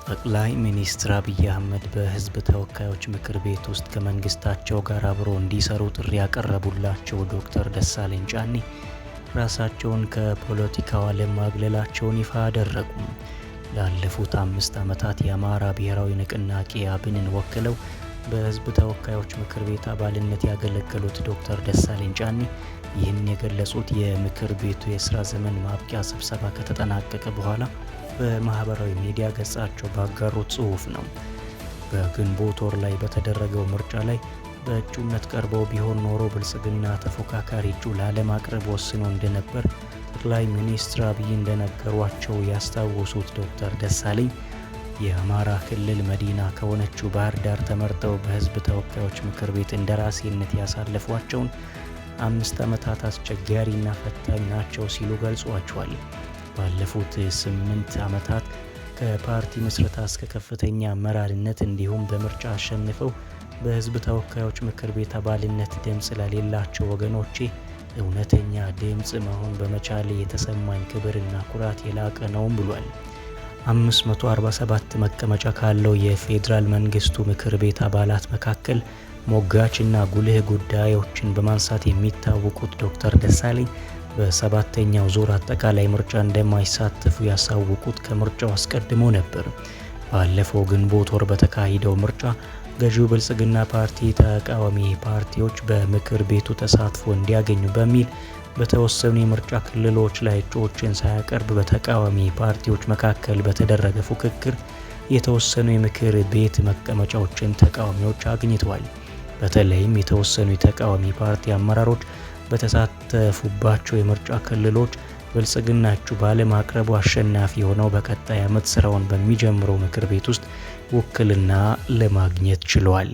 ጠቅላይ ሚኒስትር አብይ አህመድ በህዝብ ተወካዮች ምክር ቤት ውስጥ ከመንግስታቸው ጋር አብሮ እንዲሰሩ ጥሪ ያቀረቡላቸው ዶክተር ደሳለኝ ጫኔ ራሳቸውን ከፖለቲካው ዓለም ማግለላቸውን ይፋ አደረጉ። ላለፉት 5 ዓመታት የአማራ ብሔራዊ ንቅናቄ አብንን ወክለው በህዝብ ተወካዮች ምክር ቤት አባልነት ያገለገሉት ዶክተር ደሳለኝ ጫኔ ይህን የገለጹት የምክር ቤቱ የሥራ ዘመን ማብቂያ ስብሰባ ከተጠናቀቀ በኋላ በማህበራዊ ሚዲያ ገጻቸው ባጋሩት ጽሑፍ ነው። በግንቦት ወር ላይ በተደረገው ምርጫ ላይ በእጩነት ቀርበው ቢሆን ኖሮ ብልጽግና ተፎካካሪ እጩ ላለማቅረብ ወስኖ እንደነበር ጠቅላይ ሚኒስትር አብይ እንደነገሯቸው ያስታወሱት ዶክተር ደሳለኝ የአማራ ክልል መዲና ከሆነችው ባህር ዳር ተመርጠው በህዝብ ተወካዮች ምክር ቤት እንደራሴነት ያሳለፏቸውን 5 ዓመታት አስቸጋሪና ፈታኝ ናቸው ሲሉ ገልጿቸዋል። ባለፉት 8 ዓመታት ከፓርቲ ምስረታ እስከ ከፍተኛ አመራርነት እንዲሁም በምርጫ አሸንፈው በህዝብ ተወካዮች ምክር ቤት አባልነት ድምፅ ለሌላቸው ወገኖቼ እውነተኛ ድምፅ መሆን በመቻሌ የተሰማኝ ክብርና ኩራት የላቀ ነውም ብሏል። 547 መቀመጫ ካለው የፌዴራል መንግስቱ ምክር ቤት አባላት መካከል ሞጋችና ጉልህ ጉዳዮችን በማንሳት የሚታወቁት ዶክተር ደሳለኝ በሰባተኛው ዙር አጠቃላይ ምርጫ እንደማይሳተፉ ያሳወቁት ከምርጫው አስቀድሞ ነበር። ባለፈው ግንቦት ወር በተካሄደው ምርጫ ገዢው ብልጽግና ፓርቲ ተቃዋሚ ፓርቲዎች በምክር ቤቱ ተሳትፎ እንዲያገኙ በሚል በተወሰኑ የምርጫ ክልሎች ላይ እጩዎችን ሳያቀርብ በተቃዋሚ ፓርቲዎች መካከል በተደረገ ፉክክር የተወሰኑ የምክር ቤት መቀመጫዎችን ተቃዋሚዎች አግኝተዋል። በተለይም የተወሰኑ የተቃዋሚ ፓርቲ አመራሮች በተሳተፉባቸው የምርጫ ክልሎች ብልጽግና እጩ ባለማቅረቡ አሸናፊ ሆነው በቀጣይ ዓመት ስራውን በሚጀምረው ምክር ቤት ውስጥ ውክልና ለማግኘት ችሏል።